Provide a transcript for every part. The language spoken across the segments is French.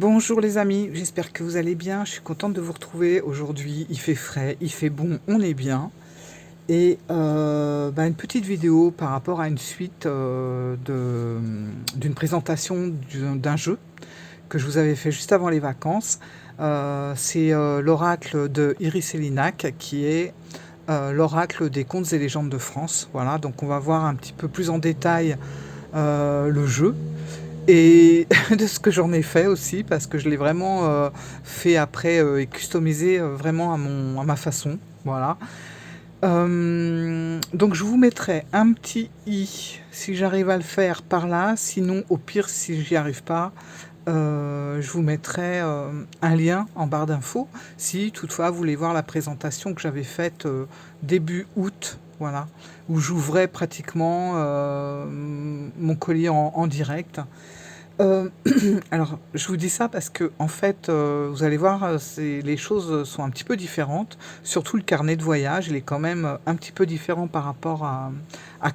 Bonjour les amis, j'espère que vous allez bien. Je suis contente de vous retrouver aujourd'hui. Il fait frais, il fait bon, on est bien. Et une petite vidéo par rapport à une suite d'une présentation d'un jeu que je vous avais fait juste avant les vacances. C'est l'oracle de Iris Elinac qui est l'oracle des contes et légendes de France. Voilà, donc on va voir un petit peu plus en détail le jeu. Et de ce que j'en ai fait aussi, parce que je l'ai vraiment fait après et customisé vraiment à ma façon. Voilà. Donc je vous mettrai un petit i si j'arrive à le faire par là. Sinon, au pire, si j'y arrive pas, je vous mettrai un lien en barre d'infos si toutefois vous voulez voir la présentation que j'avais faite début août. Voilà, où j'ouvrais pratiquement mon collier en direct. Euh, alors, je vous dis ça parce que, en fait, vous allez voir, les choses sont un petit peu différentes. Surtout le carnet de voyage, il est quand même un petit peu différent par rapport à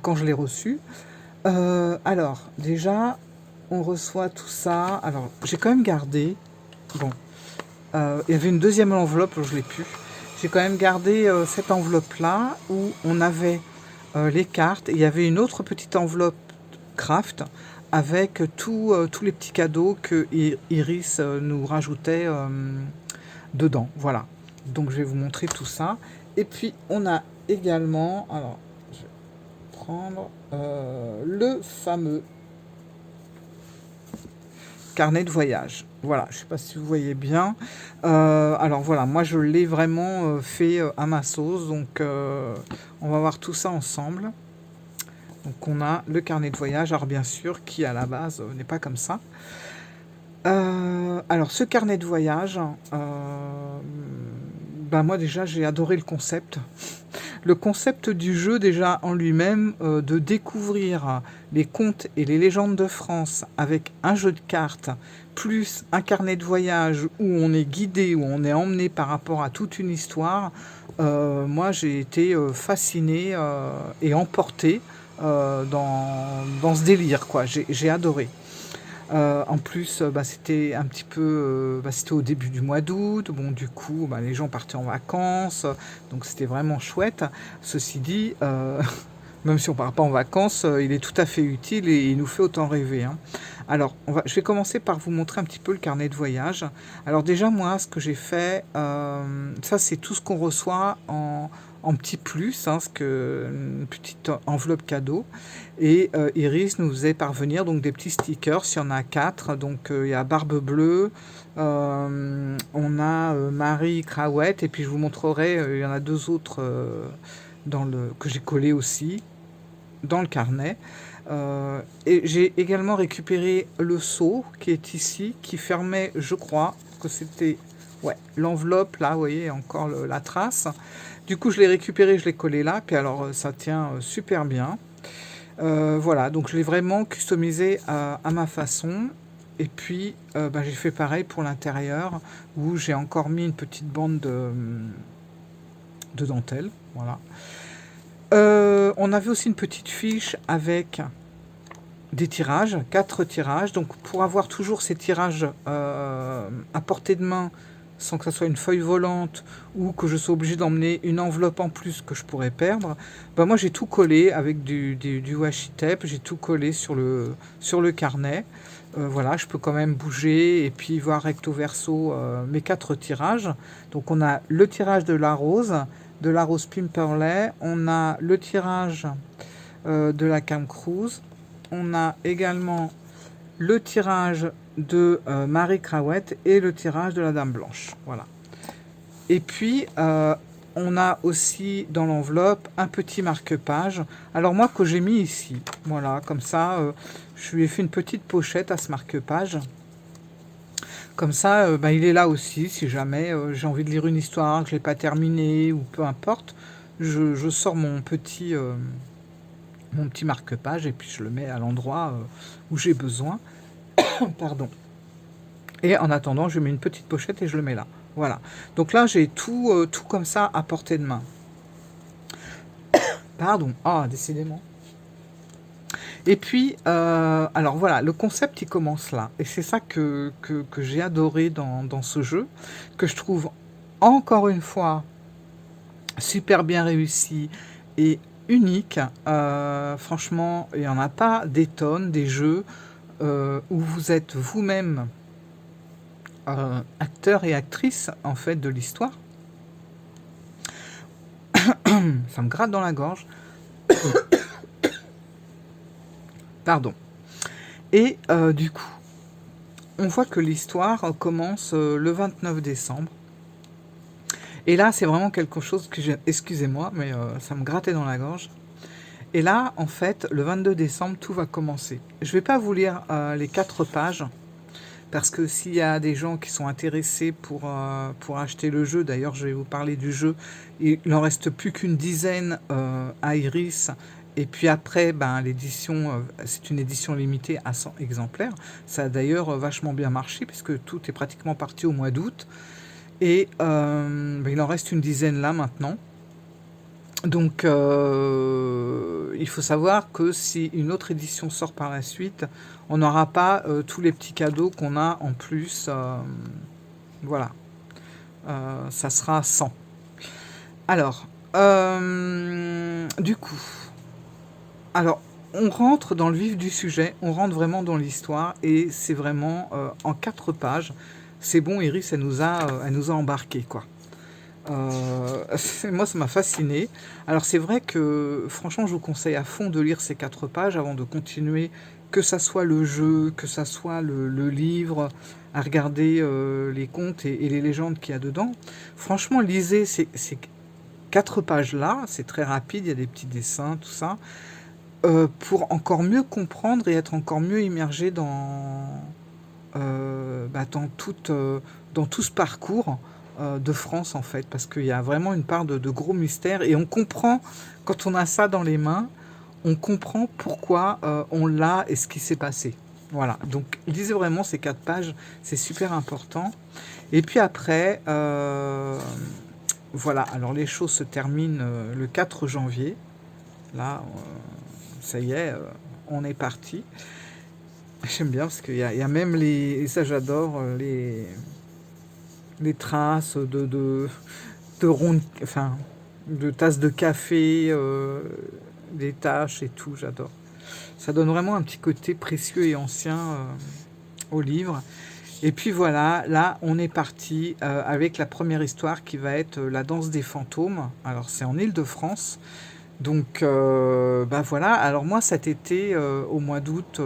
quand je l'ai reçu. Alors, déjà, on reçoit tout ça. Alors, j'ai quand même gardé. Bon, il y avait une deuxième enveloppe, je l'ai plus. J'ai quand même gardé cette enveloppe-là où on avait les cartes. Et il y avait une autre petite enveloppe craft avec tous les petits cadeaux que Iris nous rajoutait dedans. Voilà. Donc je vais vous montrer tout ça. Et puis on a également, alors je vais prendre le fameux carnet de voyage. Voilà, je ne sais pas si vous voyez bien. Alors voilà, moi je l'ai vraiment fait à ma sauce. Donc on va voir tout ça ensemble. Donc on a le carnet de voyage, alors bien sûr, qui à la base n'est pas comme ça. Alors ce carnet de voyage, moi déjà j'ai adoré le concept. Le concept du jeu déjà en lui-même, de découvrir les contes et les légendes de France avec un jeu de cartes, plus un carnet de voyage où on est guidé, où on est emmené par rapport à toute une histoire. Moi j'ai été fasciné et emporté dans ce délire, quoi. J'ai adoré. En plus, c'était un petit peu, c'était au début du mois d'août. Bon, du coup, les gens partaient en vacances, donc c'était vraiment chouette. Ceci dit, même si on part pas en vacances, il est tout à fait utile et il nous fait autant rêver, hein. Alors, je vais commencer par vous montrer un petit peu le carnet de voyage. Alors déjà, moi, ce que j'ai fait, ça c'est tout ce qu'on reçoit en petit plus, hein, une petite enveloppe cadeau. Et Iris nous faisait parvenir donc des petits stickers, il y en a 4. Donc il y a Barbe Bleue, on a Marie Crawette, et puis je vous montrerai, il y en a 2 autres que j'ai collé aussi dans le carnet. Et j'ai également récupéré le seau qui est ici, qui fermait, je crois, que c'était l'enveloppe, là, vous voyez, encore la trace. Du coup, je l'ai récupéré, je l'ai collé là, puis alors ça tient super bien. Voilà, donc je l'ai vraiment customisé à ma façon. Et puis, j'ai fait pareil pour l'intérieur, où j'ai encore mis une petite bande de dentelle. Voilà. On avait aussi une petite fiche avec des tirages, 4 tirages. Donc pour avoir toujours ces tirages à portée de main, sans que ça soit une feuille volante ou que je sois obligé d'emmener une enveloppe en plus que je pourrais perdre, moi j'ai tout collé avec du washi tape, j'ai tout collé sur le carnet. Voilà, je peux quand même bouger et puis voir recto verso mes 4 tirages. Donc on a le tirage de la rose Pimperley, on a le tirage de la Cam Cruise, on a également le tirage de Marie Crawette et le tirage de la Dame Blanche. Voilà. Et puis, on a aussi dans l'enveloppe un petit marque-page. Alors moi, que j'ai mis ici. Voilà, comme ça, je lui ai fait une petite pochette à ce marque-page. Comme ça, il est là aussi, si jamais j'ai envie de lire une histoire, que je ne l'ai pas terminée, ou peu importe. Je sors mon petit marque-page et puis je le mets à l'endroit où j'ai besoin. Pardon. Et en attendant, je mets une petite pochette et je le mets là. Voilà. Donc là, j'ai tout comme ça à portée de main. Pardon. Ah, décidément. Et puis, alors voilà, le concept, il commence là. Et c'est ça que j'ai adoré dans ce jeu, que je trouve encore une fois super bien réussi et unique. Franchement, il n'y en a pas des tonnes, des jeux où vous êtes vous-même acteur et actrice en fait de l'histoire. Ça me gratte dans la gorge. Pardon. Et du coup, on voit que l'histoire commence le 29 décembre. Et là, c'est vraiment quelque chose que j'ai... Excusez-moi, mais ça me grattait dans la gorge. Et là, en fait, le 22 décembre, tout va commencer. Je ne vais pas vous lire les 4 pages, parce que s'il y a des gens qui sont intéressés pour acheter le jeu, d'ailleurs, je vais vous parler du jeu, il n'en reste plus qu'une dizaine à Iris. Et puis après, ben, l'édition, c'est une édition limitée à 100 exemplaires. Ça a d'ailleurs vachement bien marché, puisque tout est pratiquement parti au mois d'août. Et ben, il en reste une dizaine là maintenant. Donc il faut savoir que si une autre édition sort par la suite, on n'aura pas tous les petits cadeaux qu'on a en plus. Voilà. Ça sera 100. Alors, du coup, alors, on rentre dans le vif du sujet, on rentre vraiment dans l'histoire, et c'est vraiment en 4 pages. C'est bon, Iris, elle nous a embarqués, quoi. Moi, ça m'a fasciné. Alors, c'est vrai que, franchement, je vous conseille à fond de lire ces 4 pages avant de continuer, que ça soit le jeu, que ça soit le livre, à regarder les contes et les légendes qu'il y a dedans. Franchement, lisez ces 4 pages-là, c'est très rapide, il y a des petits dessins, tout ça, pour encore mieux comprendre et être encore mieux immergé bah, dans tout ce parcours de France, en fait, parce qu'il y a vraiment une part de gros mystère, et on comprend, quand on a ça dans les mains, on comprend pourquoi on l'a et ce qui s'est passé. Voilà, donc lisez vraiment ces 4 pages, c'est super important. Et puis après, voilà, alors les choses se terminent le 4 janvier. Là, ça y est, on est parti. J'aime bien parce qu'il y a même les... Et ça j'adore, les traces de rondes, enfin, de tasses de café, des taches et tout, j'adore. Ça donne vraiment un petit côté précieux et ancien au livre. Et puis voilà, là on est parti avec la première histoire qui va être la danse des fantômes. Alors c'est en Île-de-France. Donc bah voilà, alors moi cet été, au mois d'août,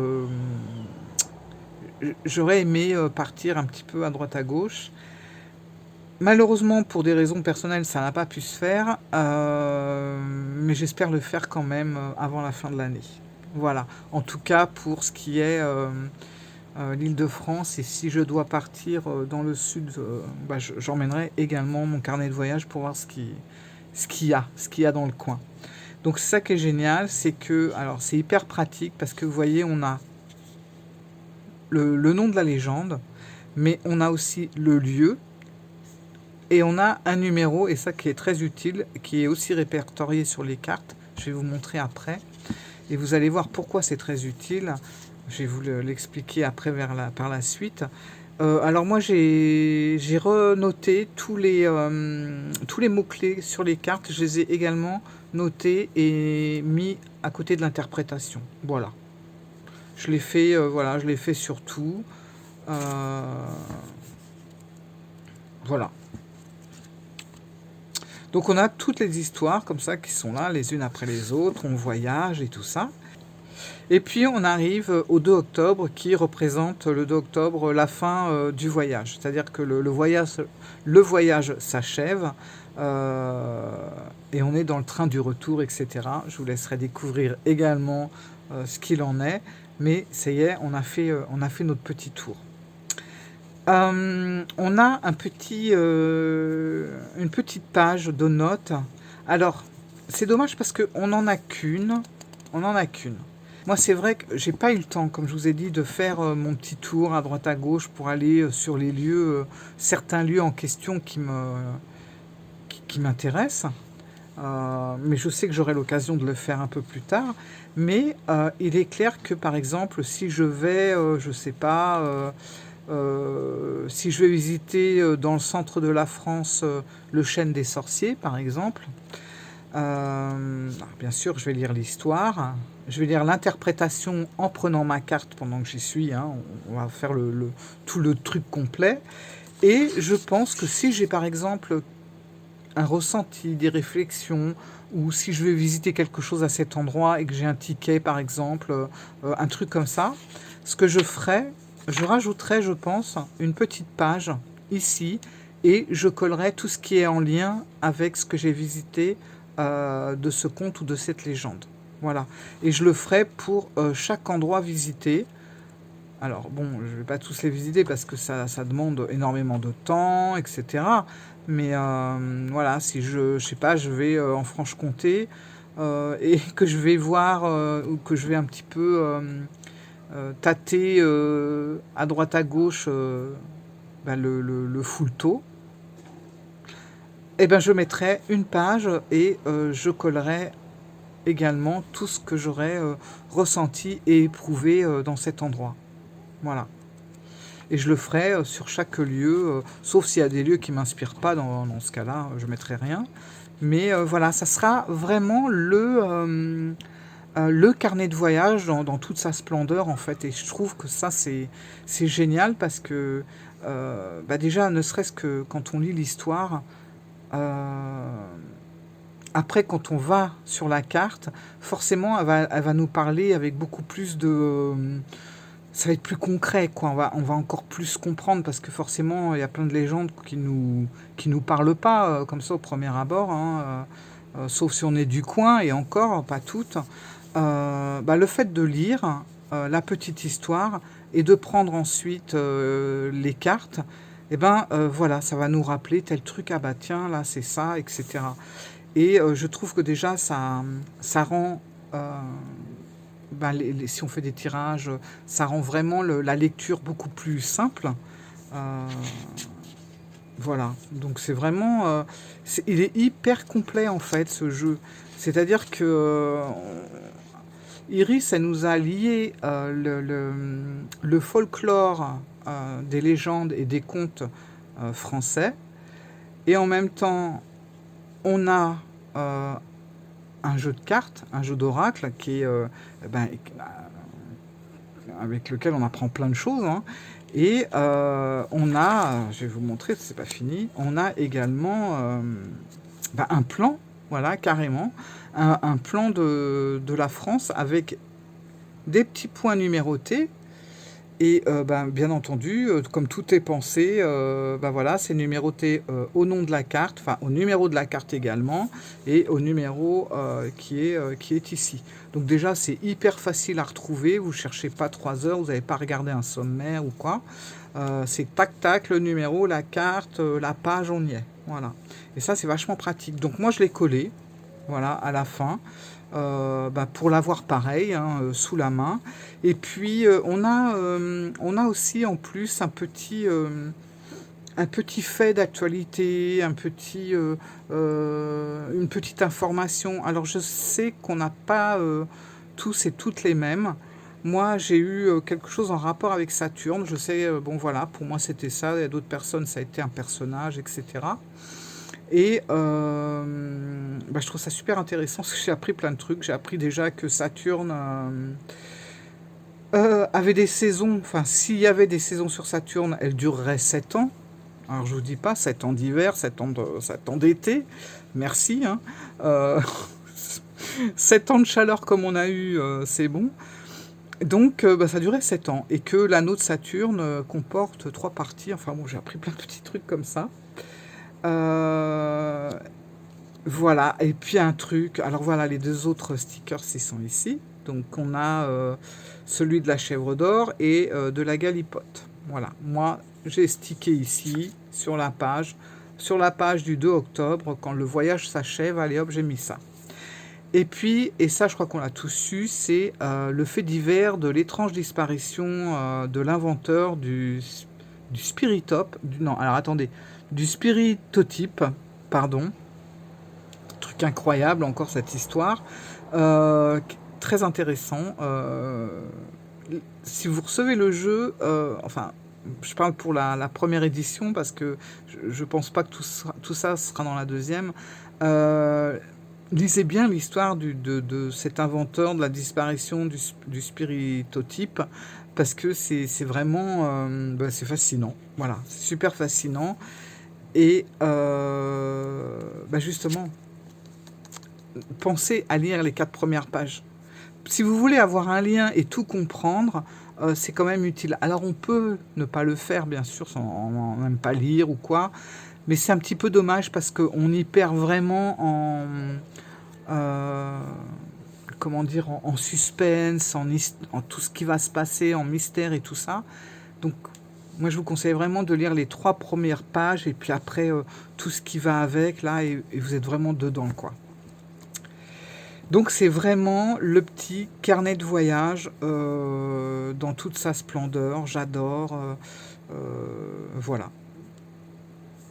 j'aurais aimé partir un petit peu à droite à gauche. Malheureusement, pour des raisons personnelles, ça n'a pas pu se faire, mais j'espère le faire quand même avant la fin de l'année. Voilà, en tout cas pour ce qui est l'Île-de-France, et si je dois partir dans le sud, bah, j'emmènerai également mon carnet de voyage pour voir ce qu'il y a dans le coin. Donc c'est ça qui est génial, c'est que, alors c'est hyper pratique parce que vous voyez, on a le nom de la légende, mais on a aussi le lieu, et on a un numéro, et ça qui est très utile, qui est aussi répertorié sur les cartes. Je vais vous montrer après, et vous allez voir pourquoi c'est très utile. Je vais vous l'expliquer après par la suite. Alors moi j'ai renoté tous les mots-clés sur les cartes. Je les ai également notés et mis à côté de l'interprétation. Voilà. Je l'ai fait, voilà, je l'ai fait sur tout. Voilà. Donc on a toutes les histoires comme ça qui sont là, les unes après les autres, on voyage et tout ça. Et puis on arrive au 2 octobre qui représente le 2 octobre la fin du voyage. C'est-à-dire que le voyage s'achève et on est dans le train du retour, etc. Je vous laisserai découvrir également ce qu'il en est. Mais ça y est, on a fait notre petit tour. On a une petite page de notes. Alors, c'est dommage parce qu'on n'en a qu'une. Moi, c'est vrai que j'ai pas eu le temps, comme je vous ai dit, de faire mon petit tour à droite à gauche pour aller sur les lieux, certains lieux en question qui m'intéressent. mais je sais que j'aurai l'occasion de le faire un peu plus tard. Mais il est clair que, par exemple, si je vais, je sais pas, si je vais visiter dans le centre de la France le chêne des sorciers, par exemple, alors, bien sûr, je vais lire l'histoire, je vais lire l'interprétation en prenant ma carte pendant que j'y suis, hein, on va faire tout le truc complet. Et je pense que si j'ai par exemple un ressenti, des réflexions, ou si je vais visiter quelque chose à cet endroit et que j'ai un ticket par exemple, un truc comme ça, ce que je ferais, je rajouterais, je pense, une petite page ici et je collerai tout ce qui est en lien avec ce que j'ai visité de ce conte ou de cette légende. Voilà. Et je le ferai pour chaque endroit visité. Alors bon, je ne vais pas tous les visiter parce que ça demande énormément de temps, etc. Mais voilà, si je sais pas, je vais en Franche-Comté et que je vais voir ou que je vais un petit peu tâter à droite à gauche le Fulto, eh ben je mettrai une page et je collerai également tout ce que j'aurais ressenti et éprouvé dans cet endroit. Voilà. Et je le ferai sur chaque lieu, sauf s'il y a des lieux qui ne m'inspirent pas, dans ce cas-là, je ne mettrai rien. Mais voilà, ça sera vraiment le carnet de voyage dans toute sa splendeur, en fait. Et je trouve que ça, c'est génial parce que, déjà, ne serait-ce que quand on lit l'histoire, euh, après, quand on va sur la carte, forcément, elle va nous parler avec beaucoup plus de ça va être plus concret, quoi. On va encore plus comprendre parce que forcément, il y a plein de légendes qui nous parlent pas comme ça au premier abord, hein, sauf si on est du coin et encore pas toutes. Le fait de lire la petite histoire et de prendre ensuite les cartes, et ben voilà, ça va nous rappeler tel truc, ah bah tiens, là c'est ça, etc. Et je trouve que déjà ça rend si on fait des tirages, ça rend vraiment la lecture beaucoup plus simple. Euh, voilà, donc c'est vraiment... il est hyper complet en fait ce jeu. C'est-à-dire que Iris, elle nous a lié le folklore des légendes et des contes français. Et en même temps, on a un jeu de cartes, un jeu d'oracle qui est avec lequel on apprend plein de choses, hein. Et on a, je vais vous montrer, c'est pas fini, on a également un plan, voilà, carrément, un plan de la France avec des petits points numérotés. Et bien entendu, comme tout est pensé, voilà, c'est numéroté au nom de la carte, enfin au numéro de la carte également, et au numéro qui est ici. Donc déjà, c'est hyper facile à retrouver, vous ne cherchez pas 3 heures, vous n'avez pas regardé un sommaire ou quoi. C'est tac tac, le numéro, la carte, la page, on y est. Voilà. Et ça, c'est vachement pratique. Donc moi, je l'ai collé, voilà, à la fin. Pour l'avoir pareil, hein, sous la main. Et puis on a aussi en plus un petit fait d'actualité, une petite information. Alors je sais qu'on n'a pas tous et toutes les mêmes. Moi, j'ai eu quelque chose en rapport avec Saturne. Je sais, bon voilà, pour moi c'était ça. Il y a d'autres personnes, ça a été un personnage, etc. Et je trouve ça super intéressant parce que j'ai appris plein de trucs. J'ai appris déjà que Saturne avait des saisons. Enfin, s'il y avait des saisons sur Saturne, elles dureraient 7 ans. Alors je vous dis pas 7 ans d'hiver, 7 ans d'été. Merci, hein. Euh, 7 ans de chaleur comme on a eu, c'est bon. Donc ça durait 7 ans. Et que l'anneau de Saturne comporte 3 parties. Enfin bon, j'ai appris plein de petits trucs comme ça. Euh, Voilà, et puis un truc, alors voilà, les deux autres stickers, ils sont ici. Donc on a celui de la chèvre d'or et de la galipote. Voilà, moi j'ai stické ici, sur la page du 2 octobre, quand le voyage s'achève, allez hop, j'ai mis ça. Et puis, et ça je crois qu'on l'a tous su, c'est le fait divers de l'étrange disparition de l'inventeur du spiritope, non, alors attendez, du spiritotype, pardon, truc incroyable, encore cette histoire. Très intéressant. Si vous recevez le jeu, enfin, je parle pour la première édition parce que je pense pas que tout ça sera dans la deuxième. Euh, Lisez bien l'histoire de cet inventeur de la disparition du spiritotype parce que c'est vraiment c'est fascinant. Voilà, c'est super fascinant. Et justement, pensez à lire les 4 premières pages. Si vous voulez avoir un lien et tout comprendre, c'est quand même utile. Alors on peut ne pas le faire, bien sûr, sans même pas lire ou quoi, mais c'est un petit peu dommage parce qu'on y perd vraiment euh, comment dire, en suspense, en tout ce qui va se passer, en mystère et tout ça. Donc moi je vous conseille vraiment de lire les 3 premières pages et puis après tout ce qui va avec là et vous êtes vraiment dedans quoi. Donc c'est vraiment le petit carnet de voyage dans toute sa splendeur, j'adore, voilà.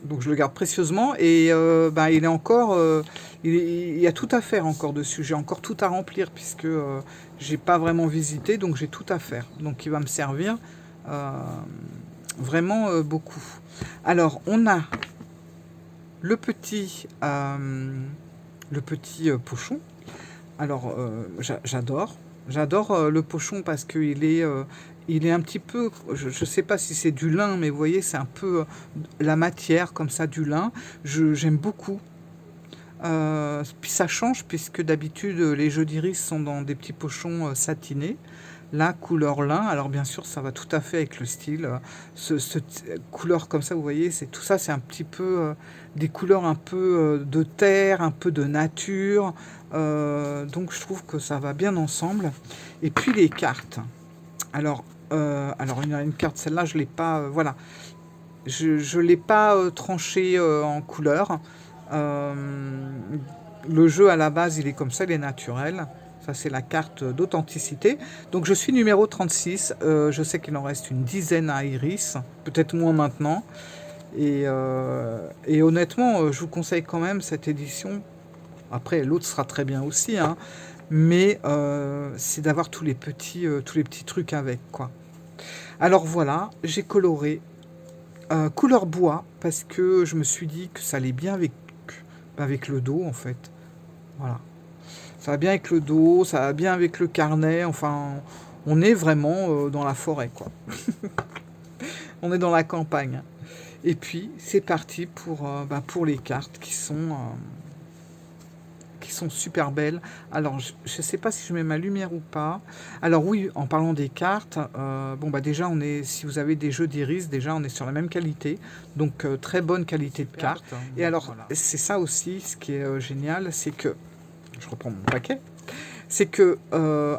Donc je le garde précieusement et il est encore, il y a tout à faire encore dessus, j'ai encore tout à remplir puisque j'ai pas vraiment visité, donc j'ai tout à faire. Donc il va me servir euh, vraiment beaucoup. Alors on a le petit pochon. Alors, j'adore le pochon parce il est un petit peu, je ne sais pas si c'est du lin, mais vous voyez, c'est un peu la matière comme ça du lin. J'aime beaucoup. Puis ça change puisque d'habitude les jeux d'iris sont dans des petits pochons satinés. Là, couleur lin. Alors bien sûr, ça va tout à fait avec le style. Couleur comme ça, vous voyez, c'est tout ça, c'est un petit peu des couleurs un peu de terre, un peu de nature. Donc je trouve que ça va bien ensemble. Et puis les cartes. Alors il y a une carte, celle-là, je l'ai pas. Voilà, je l'ai pas tranché en couleur. Euh, le jeu à la base, il est comme ça, il est naturel. Ça, c'est la carte d'authenticité. Donc, je suis numéro 36. Je sais qu'il en reste une dizaine à Iris, peut-être moins maintenant. Et honnêtement, je vous conseille quand même cette édition. Après, l'autre sera très bien aussi, hein, mais c'est d'avoir tous les petits trucs avec, quoi. Alors voilà, j'ai coloré couleur bois parce que je me suis dit que ça allait bien avec le dos, en fait. Voilà. Ça va bien avec le dos, ça va bien avec le carnet. Enfin, on est vraiment dans la forêt, quoi. On est dans la campagne. Et puis, c'est parti pour les cartes qui sont super belles. Alors, je ne sais pas si je mets ma lumière ou pas. Alors oui, en parlant des cartes, déjà, si vous avez des jeux d'iris, déjà, on est sur la même qualité. Donc, très bonne qualité de cartes. Et alors, voilà. C'est ça aussi, ce qui est génial, c'est que, je reprends mon paquet, c'est que,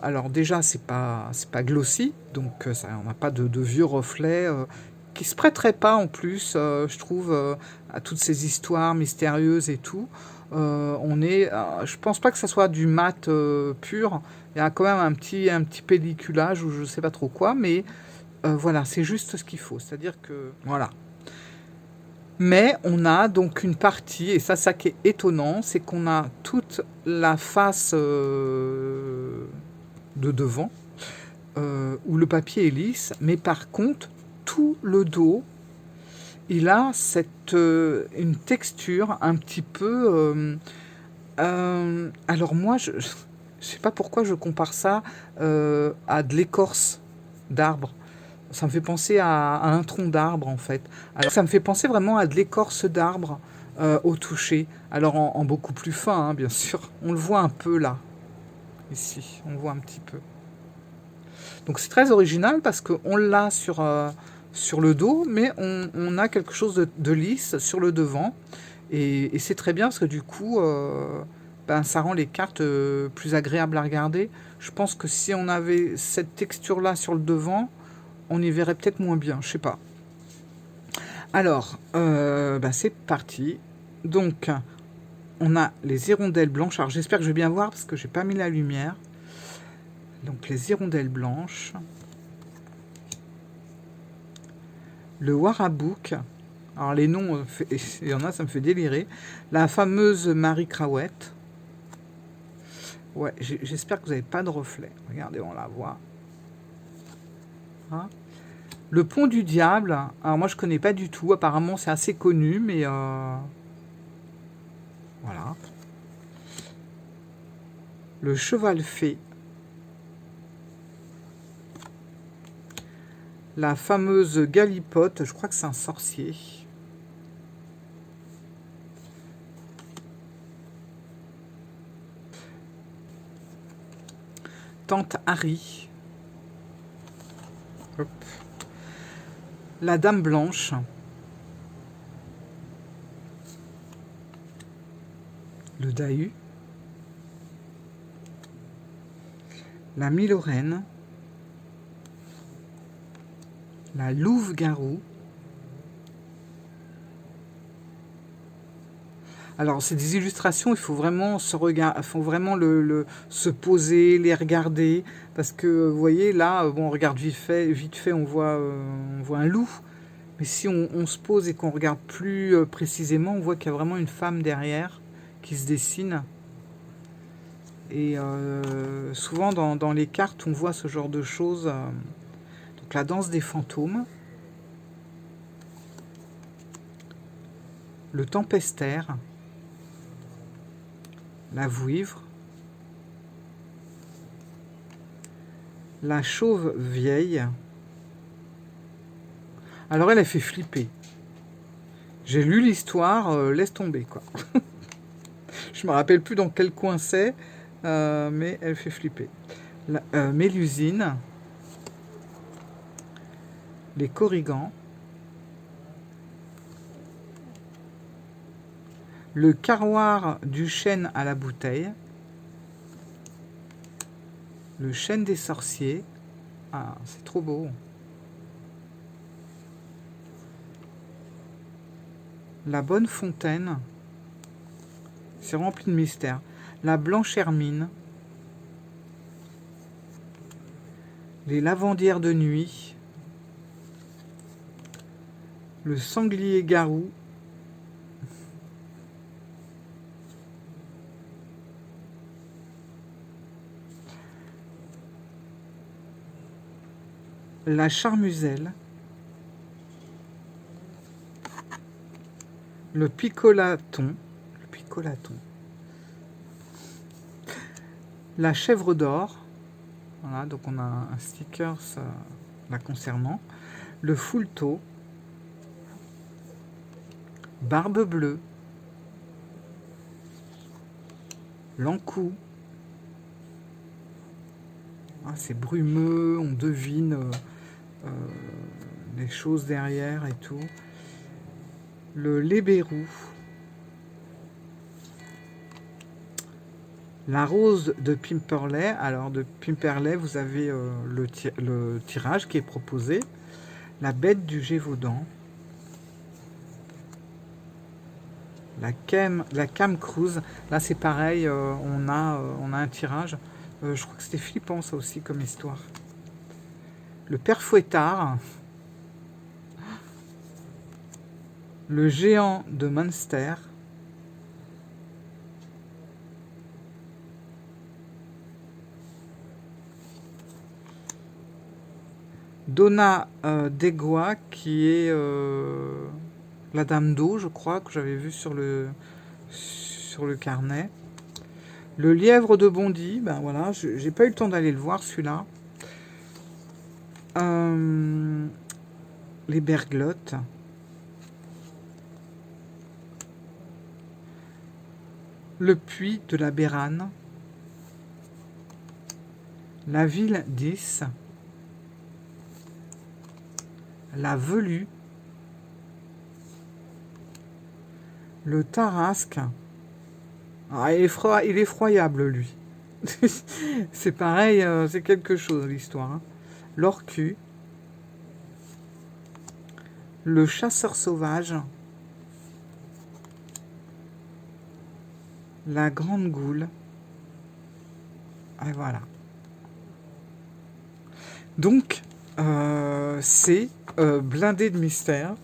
alors déjà, c'est pas glossy, donc on n'a pas de vieux reflets qui se prêteraient pas en plus, je trouve, à toutes ces histoires mystérieuses et tout. Je pense pas que ça soit du mat pur. Il y a quand même un petit pelliculage ou je sais pas trop quoi, mais voilà, c'est juste ce qu'il faut. C'est-à-dire que voilà. Mais on a donc une partie, et ça qui est étonnant, c'est qu'on a toute la face de devant, où le papier est lisse, mais par contre, tout le dos, il a une texture un petit peu... alors moi, je ne sais pas pourquoi je compare ça à de l'écorce d'arbre. Ça me fait penser à un tronc d'arbre, en fait. Alors, ça me fait penser vraiment à de l'écorce d'arbre au toucher. Alors, en beaucoup plus fin, hein, bien sûr. On le voit un peu, là. Ici, on le voit un petit peu. Donc, c'est très original parce qu'on l'a sur le dos, mais on a quelque chose de lisse sur le devant. Et c'est très bien parce que du coup, ça rend les cartes plus agréables à regarder. Je pense que si on avait cette texture-là sur le devant, on y verrait peut-être moins bien, je sais pas. Alors, c'est parti. Donc, on a les hirondelles blanches. Alors, j'espère que je vais bien voir parce que j'ai pas mis la lumière. Donc, les hirondelles blanches. Le Warabouk. Alors les noms, il y en a, ça me fait délirer. La fameuse Marie Crawette. Ouais, j'espère que vous n'avez pas de reflet. Regardez, on la voit. Hein, le pont du diable. Alors moi, je connais pas du tout. Apparemment, c'est assez connu, mais voilà. Le cheval fée. La fameuse galipote. Je crois que c'est un sorcier. Tante Harry. Hop. La dame blanche. Le Dahu. La Milorène. La Louve-garou. Alors, c'est des illustrations, il faut vraiment se regarder, il faut vraiment se poser, les regarder, parce que, vous voyez, là, bon, on regarde vite fait, on voit un loup, mais si on se pose et qu'on regarde plus précisément, on voit qu'il y a vraiment une femme derrière qui se dessine. Et souvent, dans les cartes, on voit ce genre de choses. Donc, la danse des fantômes. Le tempestaire. La vouivre. La chauve vieille. Alors, elle fait flipper. J'ai lu l'histoire, laisse tomber, quoi. Je me rappelle plus dans quel coin c'est, mais elle fait flipper. Mélusine. Les corrigans. Le carroir du chêne à la bouteille. Le chêne des sorciers. Ah, c'est trop beau. La bonne fontaine. C'est rempli de mystères. La blanche hermine. Les lavandières de nuit. Le sanglier garou. La charmuselle. Le picolaton. La chèvre d'or. Voilà, donc on a un sticker la concernant. Le foulteau. Barbe bleue. L'encou. Ah, c'est brumeux, on devine les choses derrière et tout. Le lébérou. La rose de Pimperley. Alors, de Pimperley, vous avez le tirage qui est proposé. La bête du Gévaudan. La Cam Cruise. Là, c'est pareil, on a un tirage. Je crois que c'était flippant, ça aussi, comme histoire. Le père Fouettard. Le géant de Munster. Donna Degois, qui est la dame d'eau, je crois, que j'avais vu sur le carnet. Le lièvre de Bondy, ben voilà, j'ai pas eu le temps d'aller le voir, celui-là. Les berglottes. Le puits de la Bérane. La ville 10. La velue. Le tarasque. Ah, il est effroyable, lui. C'est pareil, c'est quelque chose, l'histoire. Hein. L'orcu. Le chasseur sauvage. La grande goule. Et voilà. Donc, c'est blindé de mystère.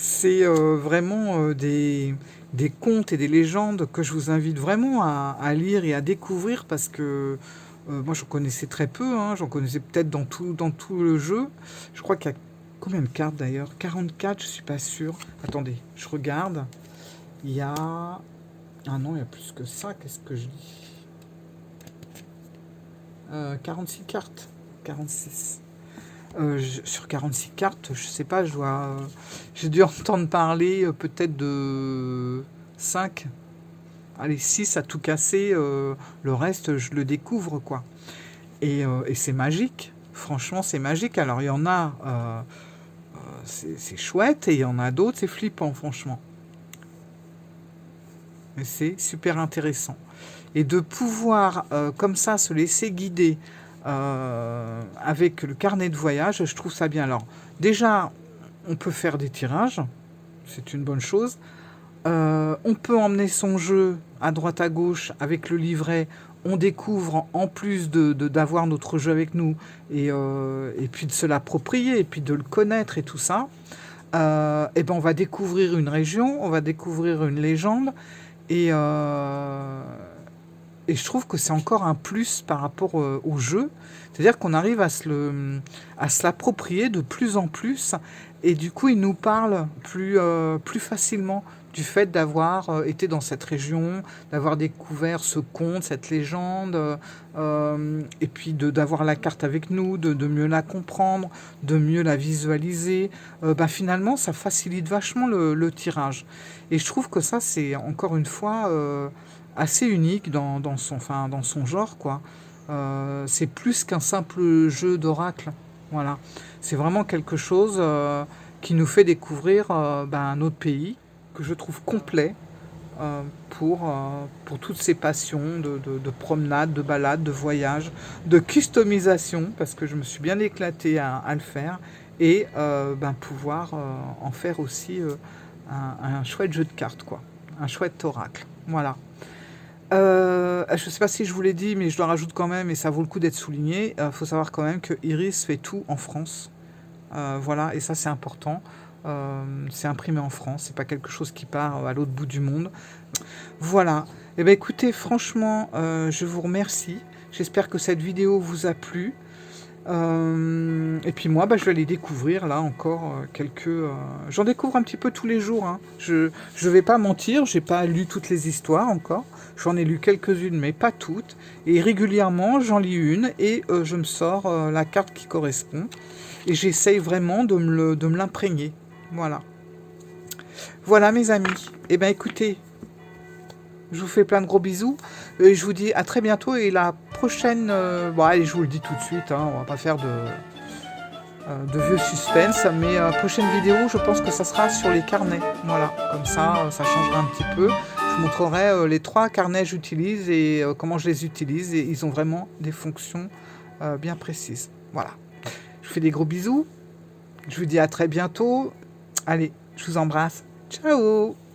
C'est vraiment des contes et des légendes que je vous invite vraiment à lire et à découvrir parce que moi j'en connaissais très peu, hein, j'en connaissais peut-être dans tout le jeu. Je crois qu'il y a combien de cartes d'ailleurs? 44, je suis pas sûr. Attendez, je regarde. Il y a... Ah non, il y a plus que ça, qu'est-ce que je dis? 46 cartes. 46. Sur 46 cartes, je sais pas, j'ai dû entendre parler peut-être de 5, allez 6 à tout casser, le reste je le découvre quoi. Et c'est magique, franchement c'est magique. Alors il y en a, c'est chouette et il y en a d'autres, c'est flippant franchement. Mais c'est super intéressant. Et de pouvoir comme ça se laisser guider avec le carnet de voyage, je trouve ça bien. Alors déjà, on peut faire des tirages, c'est une bonne chose. On peut emmener son jeu à droite à gauche avec le livret. On découvre en plus d'avoir notre jeu avec nous et puis de se l'approprier et puis de le connaître et tout ça. Et ben on va découvrir une région, on va découvrir une légende et, et je trouve que c'est encore un plus par rapport au jeu. C'est-à-dire qu'on arrive à se l'approprier de plus en plus. Et du coup, il nous parle plus facilement du fait d'avoir été dans cette région, d'avoir découvert ce conte, cette légende, et puis d'avoir la carte avec nous, de mieux la comprendre, de mieux la visualiser. Finalement, ça facilite vachement le tirage. Et je trouve que ça, c'est encore une fois assez unique dans son genre, quoi. C'est plus qu'un simple jeu d'oracle. Voilà. C'est vraiment quelque chose qui nous fait découvrir un autre pays que je trouve complet pour toutes ces passions de promenade, de balade, de voyage, de customisation, parce que je me suis bien éclaté à le faire, et pouvoir en faire aussi un chouette jeu de cartes, quoi. Un chouette oracle. Voilà. Je ne sais pas si je vous l'ai dit, mais je le rajoute quand même, et ça vaut le coup d'être souligné. Faut savoir quand même que Iris fait tout en France. Voilà, et ça c'est important. C'est imprimé en France, c'est pas quelque chose qui part à l'autre bout du monde. Voilà. Et ben écoutez, franchement, je vous remercie. J'espère que cette vidéo vous a plu. Et puis moi, je vais aller découvrir là encore quelques... J'en découvre un petit peu tous les jours. Hein. Je vais pas mentir, j'ai pas lu toutes les histoires encore. J'en ai lu quelques-unes, mais pas toutes. Et régulièrement, j'en lis une et je me sors la carte qui correspond. Et j'essaye vraiment de me l'imprégner. Voilà. Voilà mes amis. Et ben écoutez, je vous fais plein de gros bisous. Et je vous dis à très bientôt. Et la prochaine... bon, allez, je vous le dis tout de suite. Hein, on va pas faire de vieux suspense. Mais prochaine vidéo, je pense que ça sera sur les carnets. Voilà. Comme ça, ça changera un petit peu. Je vous montrerai les 3 carnets que j'utilise et comment je les utilise. Et ils ont vraiment des fonctions bien précises. Voilà. Je vous fais des gros bisous. Je vous dis à très bientôt. Allez, je vous embrasse. Ciao!